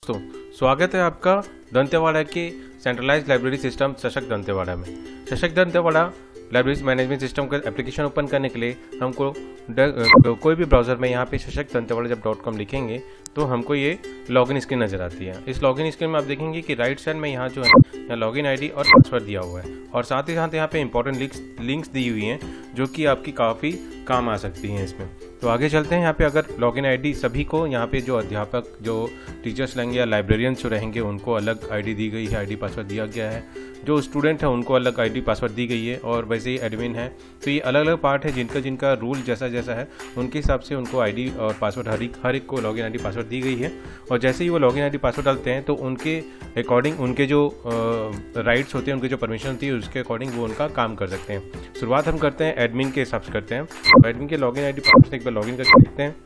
दोस्तों, स्वागत है आपका दंतेवाड़ा के सेंट्रलाइज्ड लाइब्रेरी सिस्टम सशक्त दंतेवाड़ा में। सशक्त दंतेवाड़ा लाइब्रेरी मैनेजमेंट सिस्टम का एप्लीकेशन ओपन करने के लिए हमको कोई भी ब्राउज़र में यहाँ पे सशक्त दंतेवाड़ा जब .com लिखेंगे तो हमको ये लॉगिन स्क्रीन नज़र आती है। इस लॉगिन स्क्रीन में आप देखेंगे कि राइट साइड में यहाँ जो है यहाँ लॉगिन आईडी और पासवर्ड दिया हुआ है और साथ ही साथ यहाँ पे इंपॉर्टेंट लिंक्स दी हुई हैं जो कि आपकी काफ़ी काम आ सकती हैं इसमें। तो आगे चलते हैं। यहाँ पे अगर लॉगिन आईडी सभी को यहाँ पे जो अध्यापक जो टीचर्स रहेंगे या लाइब्रेरियंस जो रहेंगे उनको अलग आईडी दी गई है, आईडी पासवर्ड दिया गया है। जो स्टूडेंट है उनको अलग आईडी पासवर्ड दी गई है और वैसे ही एडमिन है। तो ये अलग अलग पार्ट है जिनका रूल जैसा जैसा है उनके हिसाब से उनको आईडी और पासवर्ड हर एक को लॉगिन आईडी पासवर्ड दी गई है। और जैसे ही वो लॉगिन आईडी पासवर्ड डालते हैं तो उनके अकॉर्डिंग उनके जो राइट्स होते हैं, उनकी जो परमिशन होती है उसके अकॉर्डिंग वो उनका काम कर सकते हैं। शुरुआत हम करते हैं एडमिन के हिसाब से करते हैं। तो एडमिन के लॉगिन आईडी पासवर्ड एक बार लॉगिन करके देखते हैं।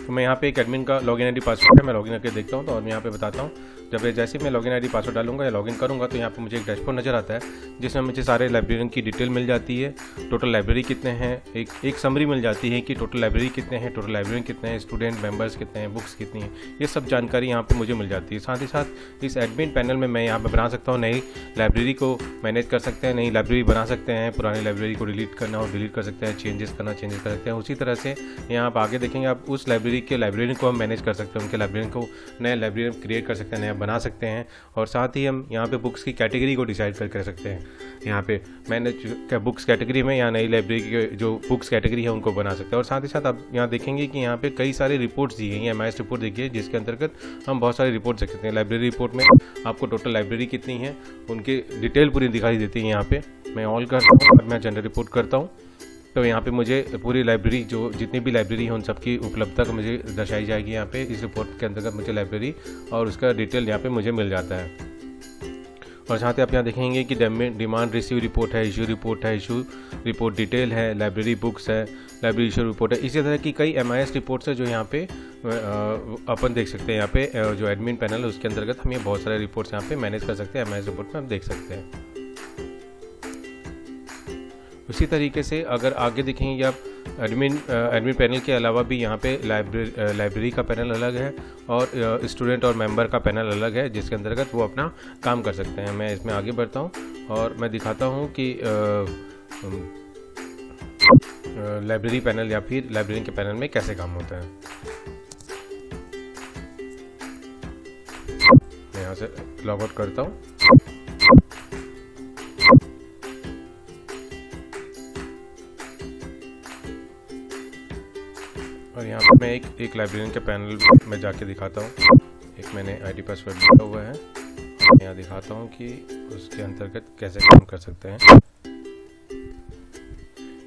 तो मैं यहाँ पे एक एडमिन का लॉगिन आईडी पासवर्ड है, मैं लॉगिन करके देखता हूँ। तो और मैं यहाँ पे बताता हूँ, जब जैसे मैं लॉगिन आईडी पासवर्ड डालूंगा या लॉगिन करूँगा तो यहाँ पे मुझे एक डैशबोर्ड नज़र आता है जिसमें मुझे सारे लाइब्रेरियन की डिटेल मिल जाती है। टोटल लाइब्रेरी कितने हैं, एक समरी मिल जाती है कि टोटल लाइब्रेरी कितने हैं, टोटल लाइब्रेरियन कितने हैं, स्टूडेंट मेंबर्स कितने हैं, बुक्स कितनी हैं, ये सब जानकारी यहाँ पे मुझे मिल जाती है। साथ ही साथ इस एडमिन पैनल में मैं यहाँ पे बना सकता हूँ, नई लाइब्रेरी को मैनेज कर सकते हैं, नई लाइब्रेरी बना सकते हैं, पुरानी लाइब्रेरी को डिलीट करना हो डिलीट कर सकते हैं, चेंजेस करना चेंजेस कर सकते हैं। उसी तरह से यहाँ आप आगे देखेंगे आप उस लाइब्रेरी के लाइब्रेरियन को हम मैनेज कर सकते हैं, उनके लाइब्रेरियन को नया लाइब्रेरियन क्रिएट कर सकते हैं, नया बना सकते हैं। और साथ ही हम यहाँ पे बुक्स की कैटेगरी को डिसाइड कर सकते हैं। यहाँ पे मैंने बुक्स कैटेगरी में या नई लाइब्रेरी के जो बुक्स कैटेगरी है उनको बना सकते हैं। और साथ ही साथ आप यहाँ देखेंगे कि यहाँ पे कई सारी रिपोर्ट्स दी गई हैं। MIS रिपोर्ट देखिए जिसके अंतर्गत हम बहुत सारी रिपोर्ट देख सकते हैं। लाइब्रेरी रिपोर्ट में आपको टोटल लाइब्रेरी कितनी है उनकी डिटेल पूरी दिखाई देती है। यहाँ पे मैं ऑल करता हूँ और मैं जनरल रिपोर्ट करता हूँ तो यहाँ पे मुझे पूरी लाइब्रेरी जो जितनी भी लाइब्रेरी है उन सबकी उपलब्धता मुझे दर्शाई जाएगी। यहाँ पे इस रिपोर्ट के अंतर्गत मुझे लाइब्रेरी और उसका डिटेल यहाँ पे मुझे मिल जाता है। और साथ ही आप यहाँ देखेंगे कि डिमांड रिसीव रिपोर्ट है, इशू रिपोर्ट है, इशू रिपोर्ट डिटेल है, लाइब्रेरी बुक्स है, लाइब्रेरी इशू रिपोर्ट है। इसी तरह की कई MIS रिपोर्ट्स है जो यहाँ पे अपन देख सकते हैं। यहाँ पे जो एडमिन पैनल है उसके अंतर्गत हम ये बहुत सारे रिपोर्ट्स यहाँ पे मैनेज कर सकते हैं। MIS रिपोर्ट में हम देख सकते हैं। उसी तरीके से अगर आगे देखेंगे आप एडमिन पैनल के अलावा भी यहाँ पे लाइब्रेरी का पैनल अलग है और स्टूडेंट और मेंबर का पैनल अलग है जिसके अंतर्गत वो अपना काम कर सकते हैं। मैं इसमें आगे बढ़ता हूँ और मैं दिखाता हूँ कि लाइब्रेरी पैनल या फिर लाइब्रेरी के पैनल में कैसे काम होता है। मैं यहाँ से लॉग आउट करता हूँ। और यहाँ पर मैं एक लाइब्रेरियन के पैनल में जाके दिखाता हूँ। एक मैंने आईडी पासवर्ड दिया हुआ है, यहाँ दिखाता हूँ कि उसके अंतर्गत कैसे काम कर सकते हैं।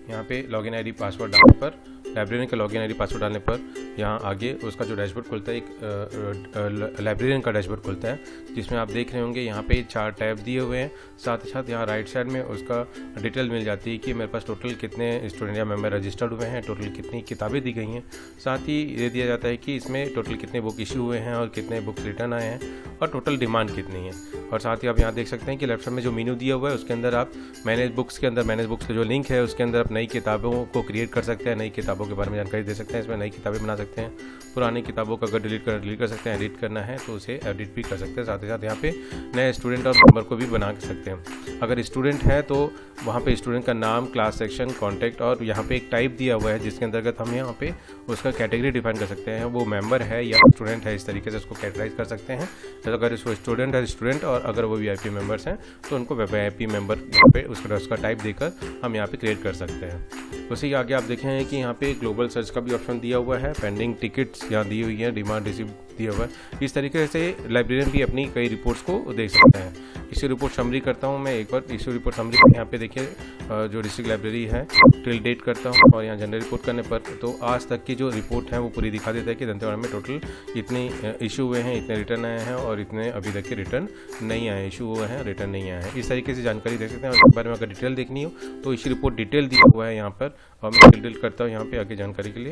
यहाँ पे लॉगिन आईडी पासवर्ड डालने पर, लाइब्रेरियन का लॉगिन आईडी पासवर्ड डालने पर यहाँ आगे उसका जो डैशबोर्ड खुलता है, एक लाइब्रेरियन का डैशबोर्ड खुलता है जिसमें आप देख रहे होंगे यहाँ पे 4 टैब दिए हुए हैं। साथ ही साथ यहाँ राइट साइड में उसका डिटेल मिल जाती है कि मेरे पास टोटल कितने स्टूडेंट या मेंबर रजिस्टर्ड हुए हैं, टोटल कितनी किताबें दी गई हैं। साथ ही ये दिया जाता है कि इसमें टोटल कितने बुक इशू हुए हैं और कितने बुक्स रिटर्न आए हैं और टोटल डिमांड कितनी है। और साथ ही आप यहाँ देख सकते हैं कि लेफ्ट साइड में जो मेनू दिया हुआ है उसके अंदर आप मैनेज बुक्स के अंदर मैनेज बुक्स का जो लिंक है उसके अंदर आप नई किताबों को क्रिएट कर सकते हैं, नई किताबों के बारे में जानकारी दे सकते हैं। इसमें नई किताबें बना सकते हैं, पुरानी किताबों का अगर डिलीट कर सकते हैं, एडिट करना है तो उसे एडिट भी कर सकते हैं। साथ ही साथ यहाँ पे नए स्टूडेंट और मेंबर को भी बना सकते हैं। अगर स्टूडेंट है तो वहाँ पे स्टूडेंट का नाम, क्लास सेक्शन, कॉन्टैक्ट और यहाँ पे एक टाइप दिया हुआ है जिसके अंतर्गत हम यहाँ पे उसका कैटेगरी डिफाइन कर सकते हैं, वो मेंबर है या स्टूडेंट है, इस तरीके से उसको कैटेगराइज कर सकते हैं। तो अगर वो स्टूडेंट है स्टूडेंट और अगर वो VIP मेंबर्स हैं तो उनको VIP मेंबर यहाँ पे उसका टाइप देकर हम यहाँ पे क्रिएट कर सकते हैं। उसी आगे आप देखें कि यहाँ पे ग्लोबल सर्च का भी ऑप्शन दिया हुआ है, पेंडिंग टिकट्स यहाँ दी हुई है, डिमांड रिसीव दिया हुआ है। इस तरीके से लाइब्रेरियन भी अपनी कई रिपोर्ट्स को देख सकते हैं। इसी रिपोर्ट समरी करता हूँ मैं एक बार। इसी रिपोर्ट समरी यहाँ पे देखिए जो डिस्ट्रिक्ट लाइब्रेरी है टिल डेट करता हूँ और यहाँ जनरल रिपोर्ट करने पर तो आज तक की जो रिपोर्ट है वो पूरी दिखा देता है कि दंतेवाड़ा में टोटल इतने इशू हुए हैं, इतने रिटर्न आए हैं और इतने अभी तक के रिटर्न नहीं आए, इशू हुए हैं, रिटर्न नहीं आए हैं। इस तरीके से जानकारी दे सकते हैं। और इस बारे में अगर डिटेल देखनी हो तो इसी रिपोर्ट डिटेल दिया हुआ है यहाँ पर और मैं डिटेल करता हूँ यहाँ पे आगे जानकारी के लिए।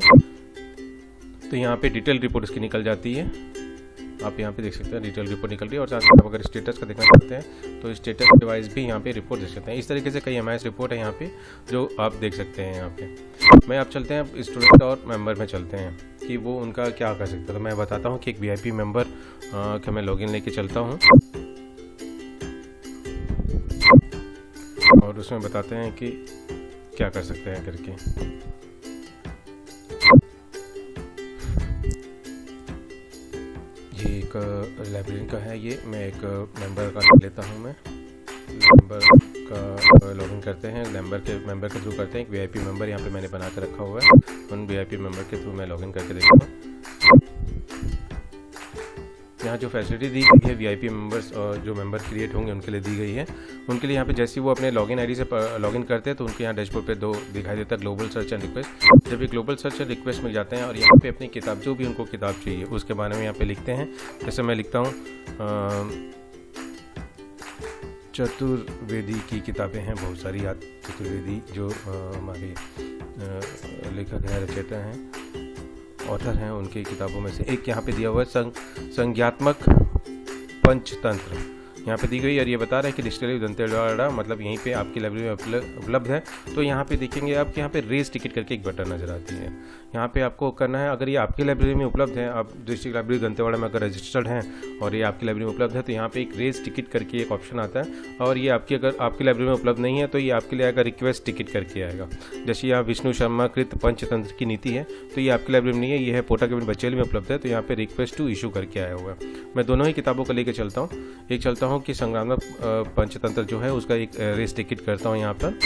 तो यहाँ पे डिटेल रिपोर्ट इसकी निकल जाती है। आप यहाँ पे देख सकते हैं डिटेल रिपोर्ट निकल रही है। और साथ में आप अगर स्टेटस का देखना चाहते हैं तो स्टेटस डिवाइस भी यहाँ पे रिपोर्ट देख सकते हैं। इस तरीके से कई एमआईएस रिपोर्ट है यहाँ पे जो आप देख सकते हैं यहाँ पे। मैं आप चलते हैं स्टूडेंट और मेंबर में चलते हैं कि वो उनका क्या कर सकते हैं। तो मैं बताता हूँ कि एक वीआईपी मेंबर का मैं लॉगिन लेके चलता हूँ और उसमें बताते हैं कि क्या कर सकते हैं करके। ये एक लाइब्रेरी का है, ये मैं एक मेंबर का लेता हूँ। मैं मेंबर का लॉगिन करते हैं, मेंबर के थ्रू करते हैं। एक वीआईपी मेंबर यहाँ पे मैंने बना कर रखा हुआ है, उन वीआईपी मेंबर के थ्रू मैं लॉगिन करके देखूँगा। यहाँ जो फैसिलिटी दी गई है वीआईपी मेंबर्स और जो मेंबर क्रिएट होंगे उनके लिए दी गई है। उनके लिए यहाँ पे जैसे वो अपने लॉगिन आईडी से लॉगिन करते हैं तो उनके यहाँ डैशबोर्ड पे 2 दिखाई देता है, ग्लोबल सर्च एंड रिक्वेस्ट। जब ये ग्लोबल सर्च एंड रिक्वेस्ट मिल जाते हैं और यहाँ पे अपनी किताब जो भी उनको किताब चाहिए उसके बारे में यहाँ पे लिखते हैं। जैसे मैं लिखता हूँ चतुर्वेदी की किताबें हैं बहुत सारी, चतुर्वेदी जो हमारे लेखक हैं, रचयिता हैं, ऑथर हैं, उनकी किताबों में से एक यहाँ पे दिया हुआ है संज्ञात्मक पंचतंत्र यहाँ पे दी गई। और ये बता रहा है कि डिस्टिलरी दंतेवाड़ा मतलब यहीं पे आपकी लाइब्रेरी में उपलब्ध है। तो यहाँ पे देखेंगे आप कि यहाँ पे रेस टिकट करके एक बटन नज़र आती है, यहाँ पे आपको करना है। अगर ये आपकी लाइब्रेरी में उपलब्ध है, आप डिस्ट्रिक्ट लाइब्रेरी दंतेवाड़ा में अगर रजिस्टर्ड हैं और ये आपकी लाइब्रेरी में उपलब्ध है तो यहाँ पे एक रेस टिकट करके एक ऑप्शन आता है। और ये आपकी अगर आपकी लाइब्रेरी में उपलब्ध नहीं है तो ये आपके लिए आएगा रिक्वेस्ट टिकट करके आएगा। जैसे यहाँ विष्णु शर्मा कृत पंचतंत्र की नीति है तो ये आपकी लाइब्रेरी में नहीं है, ये है पोटा केबिन बचेली में उपलब्ध है। तो यहाँ पे रिक्वेस्ट टू इशू करके आया हुआ है। मैं दोनों ही किताबों को लेकर चलता हूँ। एक चलता हूँ कि संग्रामक पंचतंत्र जो है उसका एक रेस टिकट करता हूँ यहाँ पर।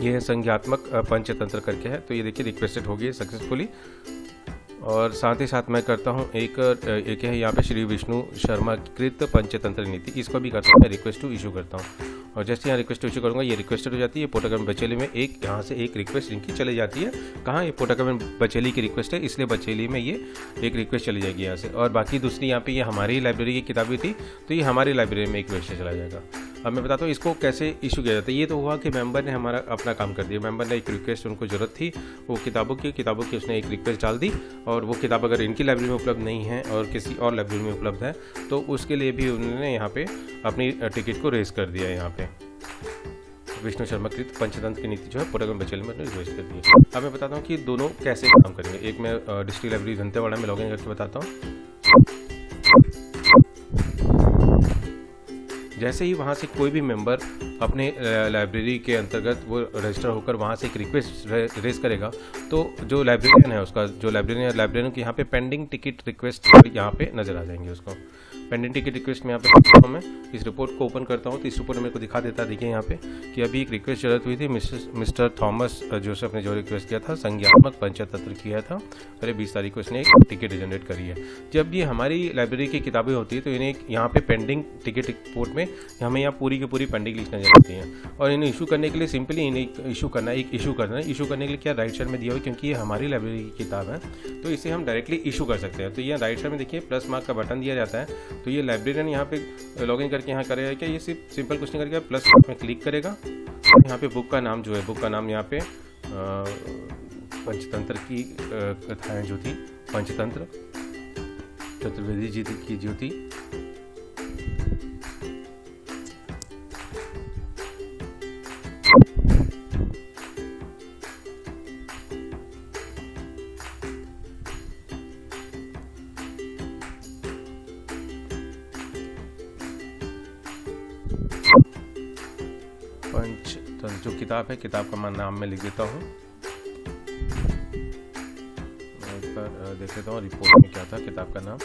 यह संज्ञात्मक पंचतंत्र करके है, तो ये देखिए रिक्वेस्टेड हो गई सक्सेसफुली। और साथ ही साथ मैं करता हूँ एक है यहाँ पे श्री विष्णु शर्मा कृत पंचतंत्र नीति, इसको भी करता हूँ मैं रिक्वेस्ट टू इशू करता हूँ। और जैसे यहाँ रिक्वेस्ट इशू करूँगा ये रिक्वेस्टेड हो जाती है। पोटा केबिन बचेली में एक यहाँ से एक रिक्वेस्ट इनकी चली जाती है। कहाँ, ये पोटा केबिन बचेली की रिक्वेस्ट है इसलिए बचेली में ये एक रिक्वेस्ट चली जाएगी यहाँ से। और बाकी दूसरी यहाँ पे ये हमारी लाइब्रेरी की किताबें थी तो ये हमारी लाइब्रेरी में एक रिक्वेस्ट चला जाएगा। अब मैं बताता हूँ इसको कैसे इशू किया जाता है। ये तो हुआ कि मेंबर ने हमारा अपना काम कर दिया, मेंबर ने एक रिक्वेस्ट उनको ज़रूरत थी वो किताबों की उसने एक रिक्वेस्ट डाल दी। और वो किताब अगर इनकी लाइब्रेरी में उपलब्ध नहीं है और किसी और लाइब्रेरी में उपलब्ध है तो उसके लिए भी उन्होंने यहाँ पे अपनी टिकट को रेज कर दिया। यहाँ पे विष्णु शर्मा कृत पंचतंत्र की नीति जो है पोटा केबिन बचेली में रेज कर दी है। अब मैं बताता हूँ कि दोनों कैसे काम करेंगे। एक मैं डिस्ट्रिक्ट लाइब्रेरी दंतेवाड़ा में लॉगिन करके बताता हूँ। जैसे ही वहाँ से कोई भी मेंबर अपने लाइब्रेरी के अंतर्गत वो रजिस्टर होकर वहाँ से एक रिक्वेस्ट रेज करेगा तो जो लाइब्रेरियन है उसका जो लाइब्रेरियन की यहाँ पे पेंडिंग टिकट रिक्वेस्ट यहाँ पे नज़र आ जाएंगे। उसको पेंडिंग टिकट रिक्वेस्ट में यहाँ पे करता हूँ। मैं इस रिपोर्ट को ओपन करता हूँ तो इस रिपोर्ट में मेरे को दिखा देता है, देखिए यहाँ पे कि अभी एक रिक्वेस्ट जरूरत हुई थी मिस्टर थॉमस जोसेफ ने जो रिक्वेस्ट किया था संज्ञात्मक पंचतंत्र किया था और 20 तारीख को इसने एक टिकट जनरेट करी है। जब ये हमारी लाइब्रेरी की किताबें होती है तो इन्हें यहाँ पे पेंडिंग टिकट रिपोर्ट में हमें यहाँ पूरी की पूरी पेंडिंग लिस्ट नजर आती है। और इन्हें इशू करने के लिए सिंपली इन्हें इशू करना है, एक इशू करना है। इशू करने के लिए क्या राइट साइड में दिया हुआ है क्योंकि ये हमारी लाइब्रेरी की किताब है तो इसे हम डायरेक्टली इशू कर सकते हैं। तो ये राइट साइड में देखिए प्लस मार्क का बटन दिया जाता है। तो ये लाइब्रेरियन यहाँ पे लॉगिन करके यहाँ करेगा क्या, ये सिर्फ सिंपल कुछ नहीं करेगा, प्लस में क्लिक करेगा। यहाँ पे बुक का नाम जो है, बुक का नाम यहाँ पे पंचतंत्र की कथाएं जो थी, पंचतंत्र चतुर्वेदी जी की जो थी पंचतंत्र जो किताब है, किताब का नाम मैं लिख देता हूँ। एक बार देख लेता हूँ रिपोर्ट में क्या था किताब का नाम।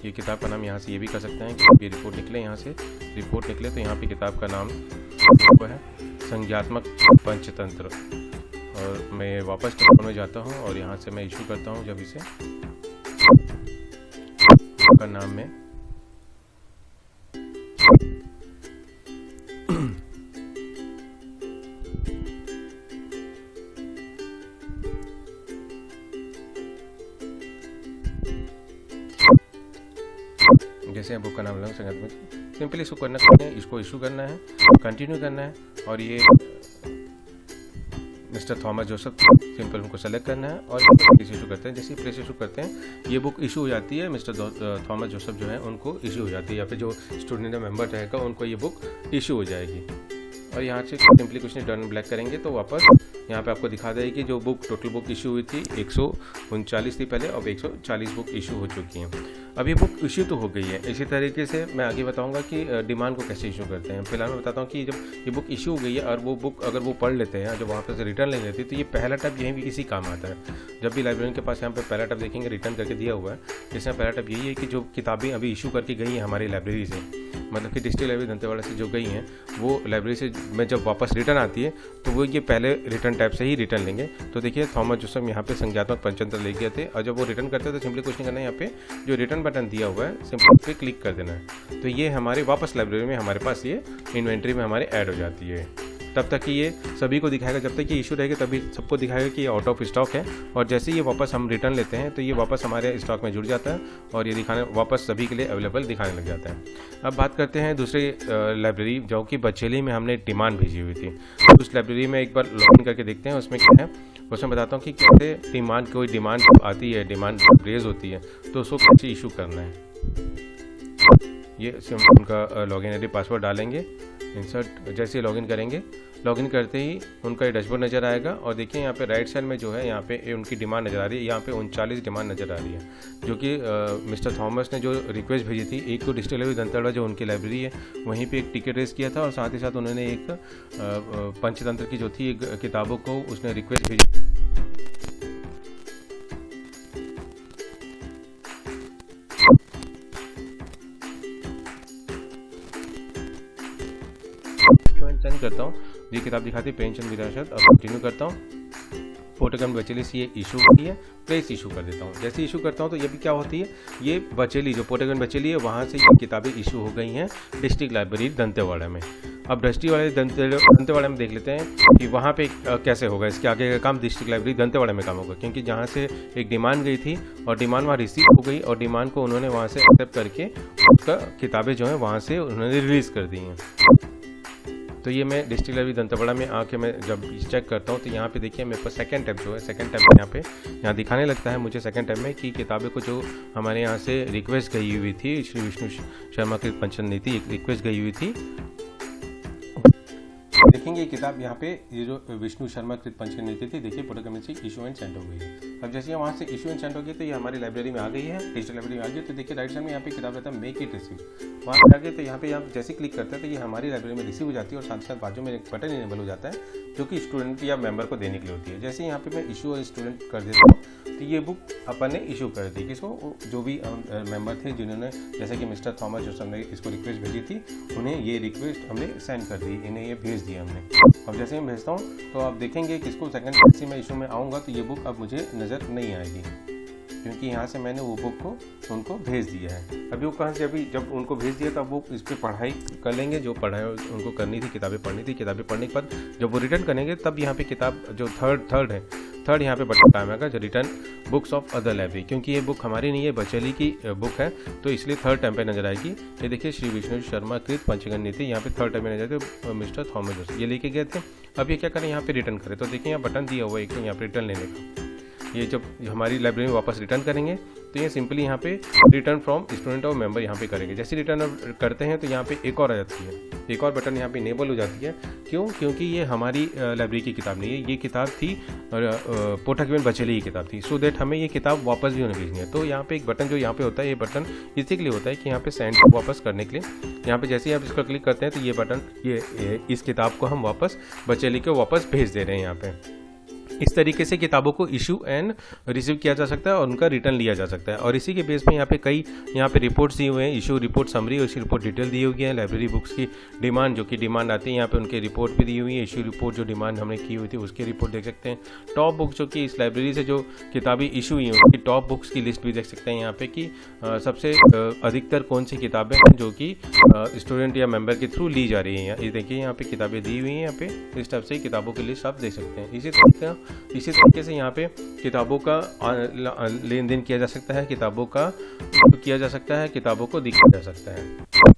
ये किताब का नाम यहाँ से ये भी कर सकते हैं कि ये रिपोर्ट निकले, यहाँ से रिपोर्ट निकले तो यहाँ पे किताब का नाम वो है संज्ञात्मक पंचतंत्र। और मैं वापस किताब में जाता हूँ और यहाँ से मैं इशू करता हूँ। जब इसे का नाम में जैसे बुक का नाम लगा संज्ञात्मक, सिंपली इसको करना है, इसको इशू करना है, कंटिन्यू करना है। और ये मिस्टर थॉमस जोसेफ, सिंपल उनको सेलेक्ट करना है और प्लेस इशू करते हैं। जैसे ही प्लेस इशू करते हैं ये बुक इशू हो जाती है, मिस्टर थॉमस जोसेफ जो है उनको इशू हो जाती है, या फिर जो स्टूडेंट मेंबर रहेगा उनको ये बुक इशू हो जाएगी। और यहाँ से सिंपली कुछ नहीं, टर्न ब्लैक करेंगे तो वापस यहाँ पे आपको दिखा देगी कि जो बुक टोटल बुक इशू हुई थी 139 थी पहले, अब 140 बुक इशू हो चुकी हैं। अब ये बुक इशू तो हो गई है। इसी तरीके से मैं आगे बताऊंगा कि डिमांड को कैसे इशू करते हैं। फिलहाल मैं बताता हूँ कि जब ये बुक इशू हो गई है और वो बुक अगर वो पढ़ लेते हैं, जब वहाँ पर से रिटर्न ले लेते हैं, तो ये पहला टैब यहीं भी इसी काम आता है। जब भी लाइब्रेरियन के पास यहाँ पे पहला टैब देखेंगे रिटर्न करके दिया हुआ है, इसमें पहला टैब यही है कि जो किताबें अभी इशू करके गई हैं हमारी लाइब्रेरी से, मतलब कि डिस्ट्रिक्ट लाइब्रेरी दंतेवाड़ा से जो गई हैं, वो लाइब्रेरी से में जब वापस रिटर्न आती है तो वो ये पहले रिटर्न टैब से ही रिटर्न लेंगे। तो देखिए थॉमस जोसेफ यहाँ पे संज्ञात्मक पंचतंत्र ले गए थे, और जब वो रिटर्न करते हैं तो सिंपली कुछ नहीं करना है, यहाँ पे जो रिटर्न बटन दिया हुआ है सिंपल पे क्लिक कर देना है। तो ये हमारे वापस लाइब्रेरी में हमारे पास ये इन्वेंट्री में हमारे ऐड हो जाती है। तब तक कि ये सभी को दिखाएगा, जब तक ये इशू रहेगा तभी सबको दिखाएगा कि ये आउट ऑफ स्टॉक है। और जैसे ही ये वापस हम रिटर्न लेते हैं तो ये वापस हमारे स्टॉक में जुड़ जाता है और ये दिखाने वापस सभी के लिए अवेलेबल दिखाने लग जाता है। अब बात करते हैं दूसरी लाइब्रेरी जो कि बचेली में हमने डिमांड भेजी हुई थी। तो उस लाइब्रेरी में एक बार लॉगिन करके देखते हैं उसमें क्या है। उसमें बताता हूँ कि कैसे डिमांड, कोई डिमांड आती है, डिमांड रेज होती है तो उसको कैसे इशू करना है। ये उनका लॉगिन आईडी पासवर्ड डालेंगे, इंसर्ट जैसे लॉगिन करेंगे, लॉगिन करते ही उनका ये डैशबोर्ड नज़र आएगा। और देखिए यहाँ पे राइट साइड में जो है यहाँ पे उनकी डिमांड नज़र आ रही है, यहाँ पे 39 डिमांड नज़र आ रही है, जो कि मिस्टर थॉमस ने जो रिक्वेस्ट भेजी थी। एक तो डिस्ट्रिक्ट लाइब्रेरी दंतेवाड़ा जो उनकी लाइब्रेरी है वहीं पे एक टिकट रेज किया था, और साथ ही साथ उन्होंने एक पंचतंत्र की जो थी किताबों को उसने रिक्वेस्ट भेजी। सेंड करता हूँ, ये किताब दिखाती है पेंशन विरासत। अब कंटिन्यू करता हूँ, पोर्टगन बचेली से ये इशू होती है, प्लेस इशू कर देता हूँ। जैसे इशू करता हूँ तो ये भी क्या होती है, ये बचेली जो पोर्टगन बचेली है वहाँ से ये किताबें इशू हो गई हैं डिस्ट्रिक्ट लाइब्रेरी दंतेवाड़ा में। अब डिस्ट्रिक्ट वाले दंतेवाड़ा में देख लेते हैं कि वहाँ पे कैसे होगा, इसके आगे का काम डिस्ट्रिक्ट लाइब्रेरी दंतेवाड़ा में काम होगा, क्योंकि जहाँ से एक डिमांड गई थी और डिमांड वहाँ रिसीव हो गई और डिमांड को उन्होंने वहाँ से एक्सेप्ट करके उसका किताबें जो हैं वहाँ से उन्होंने रिलीज़ कर दी हैं। तो ये मैं डिस्ट्रिक्ट लाइब्रेरी दंतेवाड़ा में आके मैं जब चेक करता हूँ तो यहाँ पे देखिए मेरे पास सेकंड टैब जो है, सेकंड टैब यहाँ दिखाने लगता है मुझे सेकंड टैब में कि किताबें को जो हमारे यहाँ से रिक्वेस्ट गई हुई थी, श्री विष्णु शर्मा की पंचन नीति एक रिक्वेस्ट गई हुई थी। देखेंगे ये किताब यहाँ पे ये जो विष्णु शर्मा कृत पंचन नीति थी, देखिए पोर्टल से इशू एंड सेंड हो गई है। अब जैसे वहाँ से इशू एंड सेंड हो गई तो ये हमारी लाइब्रेरी में आ गई है, डिजिटल लाइब्रेरी में आ गई। तो देखिए राइट साइड में यहाँ पे किताब रहता है मेक इट रिसीव, वहाँ पे आ गए तो यहाँ पे आप जैसे क्लिक करते हैं तो ये हमारी लाइब्रेरी में रिसीव हो जाती है और साथ ही साथ बाजू में एक बटन इनेबल हो जाता है जो कि स्टूडेंट या मेंबर को देने के लिए होती है। जैसे यहाँ पे मैं इशू और स्टूडेंट कर देता हूँ तो ये बुक अपन ने इशू कर दी, किसको, जो भी मेंबर थे जिन्होंने, जैसे कि मिस्टर थॉमस जोसेफ ने इसको रिक्वेस्ट भेजी थी, उन्हें ये रिक्वेस्ट हमने सेंड कर दी, इन्हें ये भेज दिया हमने। अब जैसे मैं भेजता हूँ तो आप देखेंगे कि इसको सेकंड जैसे मैं इशू में आऊँगा तो ये बुक अब मुझे नज़र नहीं आएगी, क्योंकि यहाँ से मैंने वो बुक को उनको भेज दिया है। अभी वो कहाँ से, अभी जब उनको भेज दिया तब वो इस पर पढ़ाई कर लेंगे, जो पढ़ाई उनको करनी थी, किताबें पढ़नी थी। किताबें पढ़ने के बाद जब वो रिटर्न करेंगे तब यहाँ पे किताब जो थर्ड यहाँ पे बटन टाइम आएगा जो return books of other library, क्योंकि ये बुक हमारी नहीं है, बचेली की बुक है, तो इसलिए थर्ड टाइम पे नजर आएगी। ये देखिए श्री विष्णु शर्मा कृत पंचगन नीति, यहाँ पे थर्ड टाइम में नजर आते हैं मिस्टर थॉमस जोसेफ, ये लेके गए थे। अब ये क्या करें, यहाँ पे रिटर्न करें, तो देखिए यहाँ बटन दिया हुआ है एक, यहाँ पे रिटर्न लेने का। ये जब हमारी लाइब्रेरी में वापस रिटर्न करेंगे तो ये सिंपली यहाँ पे रिटर्न फ्रॉम स्टूडेंट और मेंबर यहाँ पे करेंगे। जैसे रिटर्न करते हैं तो यहाँ पे एक और आ जाती है, एक और बटन यहाँ पे इनेबल हो जाती है। क्यों? क्योंकि ये हमारी लाइब्रेरी की किताब नहीं है, ये किताब थी पोर्टगन बचेली की किताब थी, सो दैट हमें ये किताब वापस भी उन्हें भेजनी है। तो यहाँ पे एक बटन जो यहाँ पे होता है, ये बटन इसी के लिए होता है कि यहाँ पे सेंड को वापस करने के लिए, यहाँ पे जैसे ही आप इसको क्लिक करते हैं तो ये बटन, ये इस किताब को हम वापस बचेली को वापस भेज दे रहे हैं यहाँ पे। इस तरीके से किताबों को इशू एंड रिसीव किया जा सकता है और उनका रिटर्न लिया जा सकता है। और इसी के बेस पे यहाँ पे कई यहाँ पे रिपोर्ट्स दिए हुए हैं, इशू रिपोर्ट समरी और इसी रिपोर्ट डिटेल दी हुई है। लाइब्रेरी बुक्स की डिमांड, जो कि डिमांड आती है यहाँ पे उनकी रिपोर्ट भी दी हुई है। इशू रिपोर्ट जो डिमांड हमने की हुई थी उसकी रिपोर्ट देख सकते हैं। टॉप बुक्स जो कि इस लाइब्रेरी से जो किताबें इशू हुई हैं उनकी टॉप बुक्स की लिस्ट भी देख सकते हैं यहाँ पे कि सबसे अधिकतर कौन सी किताबें हैं जो कि स्टूडेंट या मेंबर के थ्रू ली जा रही हैं। ये देखिए यहाँ पे किताबें दी हुई हैं, यहाँ पे इस टाइप से किताबों की लिस्ट आप देख सकते हैं। इसी तरीके से यहाँ पे किताबों का लेन देन किया जा सकता है, किताबों का किया जा सकता है, किताबों को दिखाया जा सकता है।